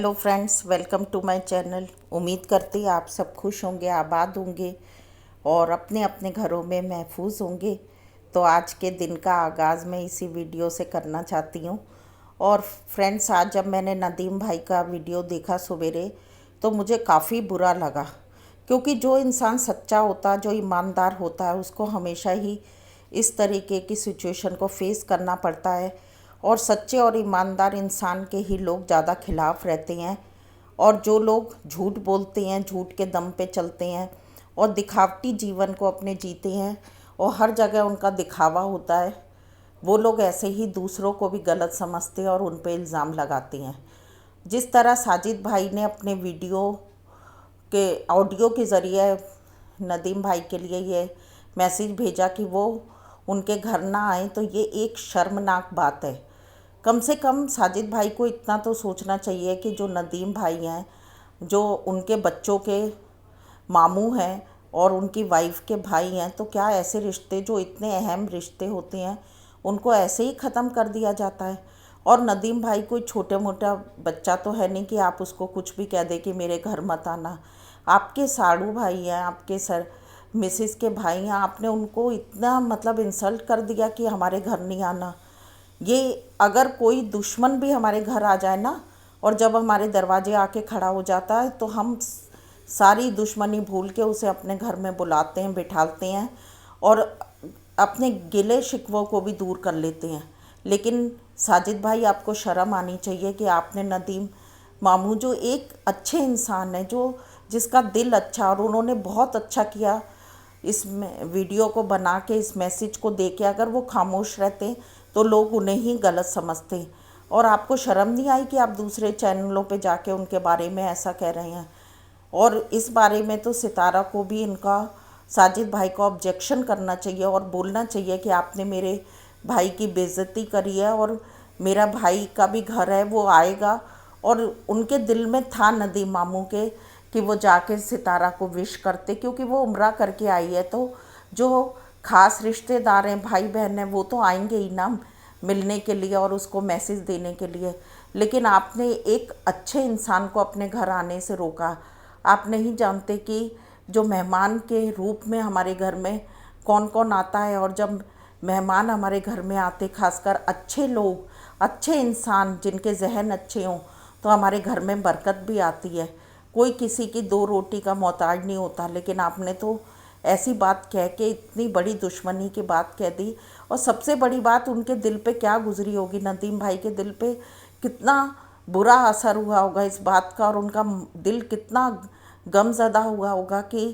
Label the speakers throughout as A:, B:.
A: Hello friends, welcome to my channel. उम्मीद करती आप सब खुश होंगे, आबाद होंगे और अपने अपने घरों में महफूज होंगे। तो आज के दिन का आगाज़ मैं इसी वीडियो से करना चाहती हूँ। और फ्रेंड्स, आज जब मैंने नदीम भाई का वीडियो देखा सवेरे, तो मुझे काफ़ी बुरा लगा, क्योंकि जो इंसान सच्चा होता, जो ईमानदार होता है, उसको हमेशा ही इस तरीके की सिचुएशन को फेस करना पड़ता है। और सच्चे और ईमानदार इंसान के ही लोग ज़्यादा खिलाफ रहते हैं। और जो लोग झूठ बोलते हैं, झूठ के दम पे चलते हैं और दिखावटी जीवन को अपने जीते हैं और हर जगह उनका दिखावा होता है, वो लोग ऐसे ही दूसरों को भी गलत समझते हैं और उन पे इल्ज़ाम लगाते हैं। जिस तरह साजिद भाई ने अपने वीडियो के ऑडियो के ज़रिए नदीम भाई के लिए ये मैसेज भेजा कि वो उनके घर ना आए, तो ये एक शर्मनाक बात है। कम से कम साजिद भाई को इतना तो सोचना चाहिए कि जो नदीम भाई हैं, जो उनके बच्चों के मामू हैं और उनकी वाइफ के भाई हैं, तो क्या ऐसे रिश्ते जो इतने अहम रिश्ते होते हैं उनको ऐसे ही ख़त्म कर दिया जाता है। और नदीम भाई कोई छोटे मोटा बच्चा तो है नहीं कि आप उसको कुछ भी कह दे कि मेरे घर मत आना। आपके साड़ू भाई हैं, आपके सर मिसिस के भाई हैं, आपने उनको इतना मतलब इंसल्ट कर दिया कि हमारे घर नहीं आना। ये अगर कोई दुश्मन भी हमारे घर आ जाए ना, और जब हमारे दरवाजे आके खड़ा हो जाता है, तो हम सारी दुश्मनी भूल के उसे अपने घर में बुलाते हैं, बिठाते हैं और अपने गिले शिकवों को भी दूर कर लेते हैं। लेकिन साजिद भाई, आपको शर्म आनी चाहिए कि आपने नदीम मामू, जो एक अच्छे इंसान है, जो जिसका दिल अच्छा, और उन्होंने बहुत अच्छा किया इस वीडियो को बना के, इस मैसेज को दे के। अगर वो खामोश रहते तो लोग उन्हें ही गलत समझते। और आपको शर्म नहीं आई कि आप दूसरे चैनलों पे जाके उनके बारे में ऐसा कह रहे हैं। और इस बारे में तो सितारा को भी इनका, साजिद भाई को ऑब्जेक्शन करना चाहिए और बोलना चाहिए कि आपने मेरे भाई की बेइज्जती करी है और मेरा भाई का भी घर है, वो आएगा। और उनके दिल में था नदीम मामू के कि वो जाके सितारा को विश करते, क्योंकि वो उम्रा करके आई है, तो जो ख़ास रिश्तेदार हैं, भाई बहन हैं, वो तो आएंगे ही ना मिलने के लिए और उसको मैसेज देने के लिए। लेकिन आपने एक अच्छे इंसान को अपने घर आने से रोका। आप नहीं जानते कि जो मेहमान के रूप में हमारे घर में कौन कौन आता है, और जब मेहमान हमारे घर में आते, खासकर अच्छे लोग, अच्छे इंसान जिनके जहन अच्छे हों, तो हमारे घर में बरकत भी आती है। कोई किसी की दो रोटी का मोहताज नहीं होता। लेकिन आपने तो ऐसी बात कह के इतनी बड़ी दुश्मनी की बात कह दी। और सबसे बड़ी बात, उनके दिल पे क्या गुजरी होगी, नदीम भाई के दिल पे कितना बुरा असर हुआ होगा इस बात का, और उनका दिल कितना गमज़दा हुआ होगा कि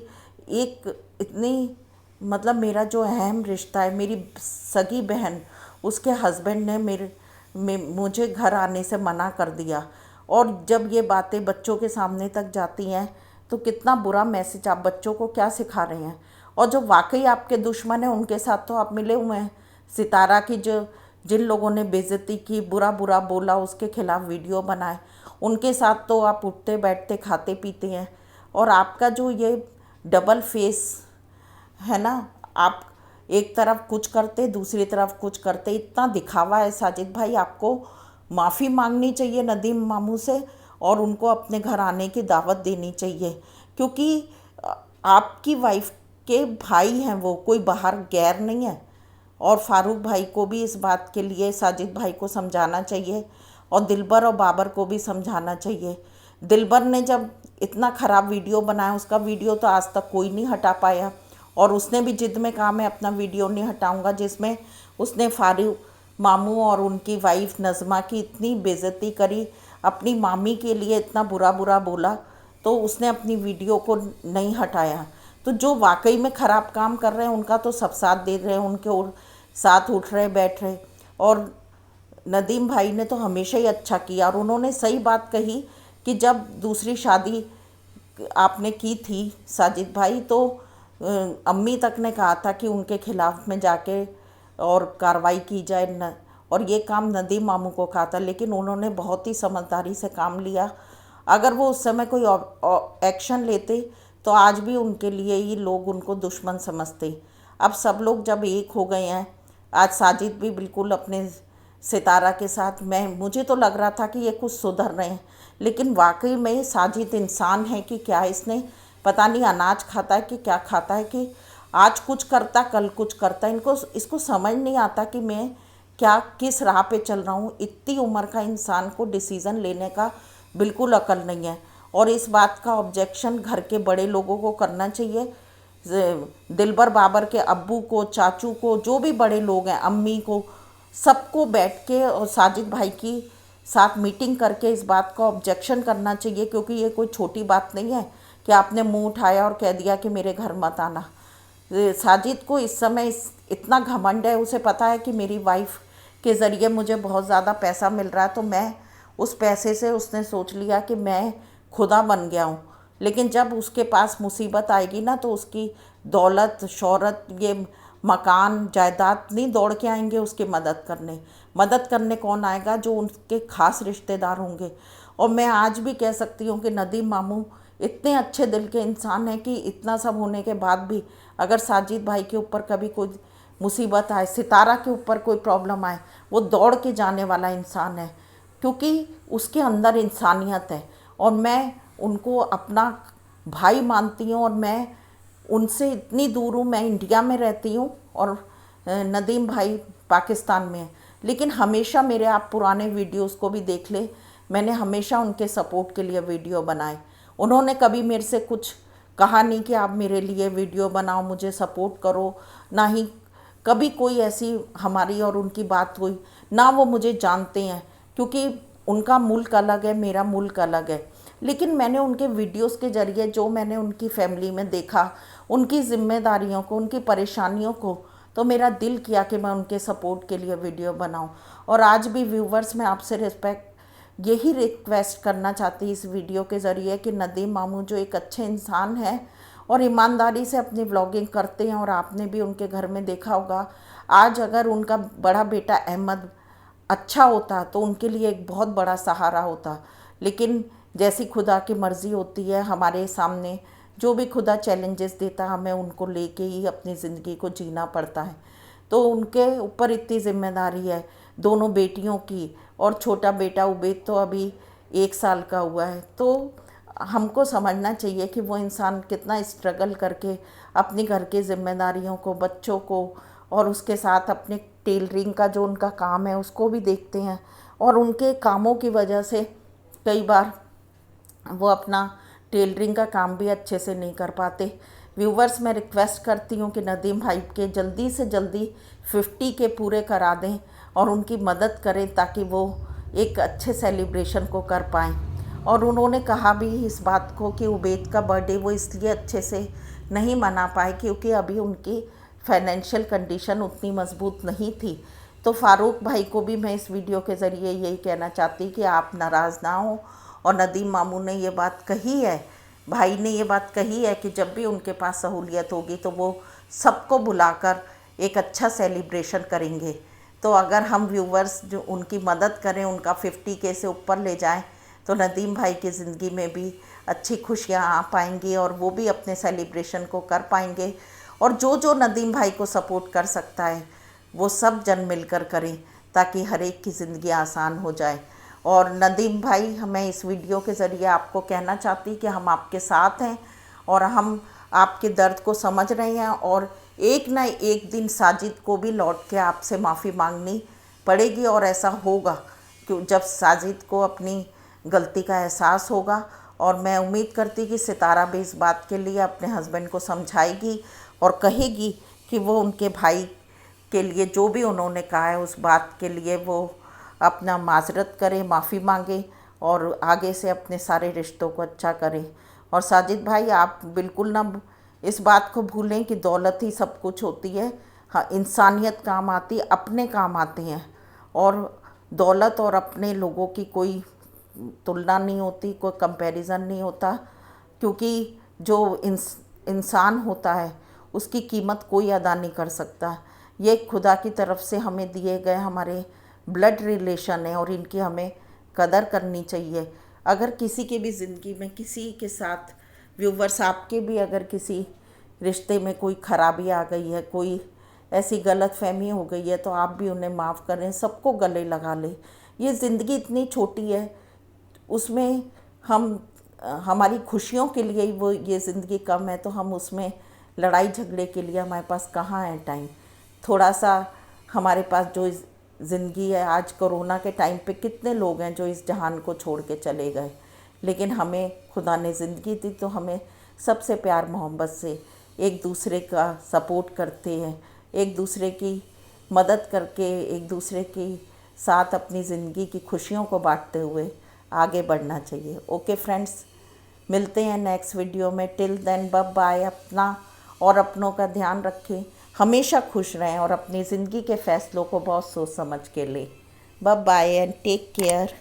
A: एक इतनी, मतलब मेरा जो अहम रिश्ता है, मेरी सगी बहन, उसके हस्बैंड ने मुझे घर आने से मना कर दिया। और जब ये बातें बच्चों के सामने तक जाती हैं, तो कितना बुरा मैसेज, आप बच्चों को क्या सिखा रहे हैं। और जो वाकई आपके दुश्मन हैं, उनके साथ तो आप मिले हुए हैं। सितारा की जो जिन लोगों ने बेइज्जती की, बुरा बुरा बोला, उसके खिलाफ वीडियो बनाए, उनके साथ तो आप उठते बैठते खाते पीते हैं। और आपका जो ये डबल फेस है ना, आप एक तरफ कुछ करते, दूसरी तरफ कुछ करते, इतना दिखावा है। साजिद भाई, आपको माफ़ी मांगनी चाहिए नदीम मामू से और उनको अपने घर आने की दावत देनी चाहिए, क्योंकि आपकी वाइफ के भाई हैं, वो कोई बाहर गैर नहीं है। और फारूक भाई को भी इस बात के लिए साजिद भाई को समझाना चाहिए, और दिलबर और बाबर को भी समझाना चाहिए। दिलबर ने जब इतना ख़राब वीडियो बनाया, उसका वीडियो तो आज तक कोई नहीं हटा पाया, और उसने भी जिद में कहा मैं अपना वीडियो नहीं हटाऊंगा, जिसमें उसने फारूक मामू और उनकी वाइफ नज़मा की इतनी बेइज्जती करी, अपनी मामी के लिए इतना बुरा बुरा बोला, तो उसने अपनी वीडियो को नहीं हटाया। तो जो वाकई में ख़राब काम कर रहे हैं, उनका तो सब साथ दे रहे हैं, उनके साथ उठ रहे बैठ रहे। और नदीम भाई ने तो हमेशा ही अच्छा किया, और उन्होंने सही बात कही कि जब दूसरी शादी आपने की थी साजिद भाई, तो अम्मी तक ने कहा था कि उनके खिलाफ में जाके और कार्रवाई की जाए न, और ये काम नदीम मामू को कहा था। लेकिन उन्होंने बहुत ही समझदारी से काम लिया। अगर वो उस समय कोई एक्शन लेते, तो आज भी उनके लिए ही लोग उनको दुश्मन समझते। अब सब लोग जब एक हो गए हैं, आज साजिद भी बिल्कुल अपने सितारा के साथ। मुझे तो लग रहा था कि ये कुछ सुधर रहे हैं, लेकिन वाकई में साजिद इंसान है कि क्या, इसने पता नहीं अनाज खाता है कि क्या खाता है, कि आज कुछ करता कल कुछ करता। इसको समझ नहीं आता कि मैं क्या किस राह पे चल रहा हूँ। इतनी उम्र का इंसान को डिसीज़न लेने का बिल्कुल अकल नहीं है। और इस बात का ऑब्जेक्शन घर के बड़े लोगों को करना चाहिए, दिलबर बाबर के अब्बू को, चाचू को, जो भी बड़े लोग हैं, अम्मी को, सबको बैठ के और साजिद भाई की साथ मीटिंग करके इस बात का ऑब्जेक्शन करना चाहिए। क्योंकि ये कोई छोटी बात नहीं है कि आपने मुंह उठाया और कह दिया कि मेरे घर मत आना। साजिद को इस समय इतना घमंड है, उसे पता है कि मेरी वाइफ के ज़रिए मुझे बहुत ज़्यादा पैसा मिल रहा है, तो मैं उस पैसे से उसने सोच लिया कि मैं खुदा बन गया हूँ। लेकिन जब उसके पास मुसीबत आएगी ना, तो उसकी दौलत, शोहरत, ये मकान, जायदाद नहीं दौड़ के आएंगे उसकी मदद करने। मदद करने कौन आएगा? जो उनके ख़ास रिश्तेदार होंगे। और मैं आज भी कह सकती हूँ कि नदीम मामू इतने अच्छे दिल के इंसान हैं कि इतना सब होने के बाद भी अगर साजिद भाई के ऊपर कभी कोई मुसीबत आए, सितारा के ऊपर कोई प्रॉब्लम आए, वो दौड़ के जाने वाला इंसान है, क्योंकि उसके अंदर इंसानियत है। और मैं उनको अपना भाई मानती हूँ, और मैं उनसे इतनी दूर हूँ। मैं इंडिया में रहती हूँ और नदीम भाई पाकिस्तान में है, लेकिन हमेशा मेरे, आप पुराने वीडियोस को भी देख ले, मैंने हमेशा उनके सपोर्ट के लिए वीडियो बनाए। उन्होंने कभी मेरे से कुछ कहा नहीं कि आप मेरे लिए वीडियो बनाओ, मुझे सपोर्ट करो, ना ही कभी कोई ऐसी हमारी और उनकी बात हुई। ना वो मुझे जानते हैं, क्योंकि उनका मुल्क अलग है, मेरा मुल्क अलग है। लेकिन मैंने उनके वीडियोस के ज़रिए जो मैंने उनकी फैमिली में देखा, उनकी ज़िम्मेदारियों को, उनकी परेशानियों को, तो मेरा दिल किया कि मैं उनके सपोर्ट के लिए वीडियो बनाऊं। और आज भी व्यूवर्स, मैं आपसे यही रिक्वेस्ट करना चाहती इस वीडियो के ज़रिए कि नदीम मामू जो एक अच्छे इंसान हैं और ईमानदारी से अपनी व्लॉगिंग करते हैं, और आपने भी उनके घर में देखा होगा, आज अगर उनका बड़ा बेटा अहमद अच्छा होता तो उनके लिए एक बहुत बड़ा सहारा होता। लेकिन जैसी खुदा की मर्ज़ी होती है, हमारे सामने जो भी खुदा चैलेंजेस देता है, हमें उनको लेके ही अपनी ज़िंदगी को जीना पड़ता है। तो उनके ऊपर इतनी ज़िम्मेदारी है दोनों बेटियों की, और छोटा बेटा उबैद तो अभी 1 साल का हुआ है। तो हमको समझना चाहिए कि वो इंसान कितना स्ट्रगल करके अपनी घर की ज़िम्मेदारियों को, बच्चों को, और उसके साथ अपने टेलरिंग का जो उनका काम है उसको भी देखते हैं। और उनके कामों की वजह से कई बार वो अपना टेलरिंग का काम भी अच्छे से नहीं कर पाते। व्यूवर्स, मैं रिक्वेस्ट करती हूँ कि नदीम भाई के जल्दी से जल्दी 50 के पूरे करा दें और उनकी मदद करें, ताकि वो एक अच्छे सेलिब्रेशन को कर पाएँ। और उन्होंने कहा भी इस बात को कि उबैद का बर्थडे वो इसलिए अच्छे से नहीं मना पाए क्योंकि अभी उनकी फाइनेंशियल कंडीशन उतनी मजबूत नहीं थी। तो फ़ारूक भाई को भी मैं इस वीडियो के ज़रिए यही कहना चाहती कि आप नाराज़ ना हो। और नदीम मामू ने ये बात कही है, भाई ने ये बात कही है कि जब भी उनके पास सहूलियत होगी तो वो सबको बुलाकर एक अच्छा सेलिब्रेशन करेंगे। तो अगर हम व्यूवर्स जो उनकी मदद करें, उनका 50K से ऊपर ले जाएं, तो नदीम भाई की ज़िंदगी में भी अच्छी खुशियाँ आ पाएंगी और वो भी अपने सेलिब्रेशन को कर पाएंगे। और जो जो नदीम भाई को सपोर्ट कर सकता है वो सब जन मिलकर करें, ताकि हर एक की ज़िंदगी आसान हो जाए। और नदीम भाई, मैं इस वीडियो के ज़रिए आपको कहना चाहती कि हम आपके साथ हैं और हम आपके दर्द को समझ रहे हैं। और एक ना एक दिन साजिद को भी लौट के आपसे माफ़ी मांगनी पड़ेगी, और ऐसा होगा कि जब साजिद को अपनी गलती का एहसास होगा। और मैं उम्मीद करती कि सितारा भी इस बात के लिए अपने हस्बैंड को समझाएगी और कहेगी कि वो उनके भाई के लिए जो भी उन्होंने कहा है उस बात के लिए वो अपना माजरत करे, माफ़ी मांगे और आगे से अपने सारे रिश्तों को अच्छा करें। और साजिद भाई, आप बिल्कुल ना इस बात को भूलें कि दौलत ही सब कुछ होती है। हाँ, इंसानियत काम आती, अपने काम आते हैं। और दौलत और अपने लोगों की कोई तुलना नहीं होती, कोई कंपैरिजन नहीं होता, क्योंकि जो इंसान होता है उसकी कीमत कोई अदा नहीं कर सकता। ये खुदा की तरफ से हमें दिए गए हमारे ब्लड रिलेशन है और इनकी हमें कदर करनी चाहिए। अगर किसी के भी ज़िंदगी में किसी के साथ, व्यूवर्स आपके भी अगर किसी रिश्ते में कोई ख़राबी आ गई है, कोई ऐसी गलतफहमी हो गई है तो आप भी उन्हें माफ़ करें, सबको गले लगा लें। ये ज़िंदगी इतनी छोटी है, उसमें हम हमारी खुशियों के लिए ही वो ये ज़िंदगी कम है, तो हम उसमें लड़ाई झगड़े के लिए हमारे पास कहाँ है टाइम। थोड़ा सा हमारे पास जो ज़िंदगी है, आज कोरोना के टाइम पे कितने लोग हैं जो इस जहान को छोड़ के चले गए, लेकिन हमें खुदा ने ज़िंदगी दी तो हमें सबसे प्यार मोहब्बत से एक दूसरे का सपोर्ट करते हैं, एक दूसरे की मदद करके, एक दूसरे के साथ अपनी ज़िंदगी की खुशियों को बांटते हुए आगे बढ़ना चाहिए। ओके फ्रेंड्स, मिलते हैं नेक्स्ट वीडियो में। Till then bye bye. अपना और अपनों का ध्यान रखें, हमेशा खुश रहें और अपनी ज़िंदगी के फ़ैसलों को बहुत सोच समझ के लें। Bye bye and take care.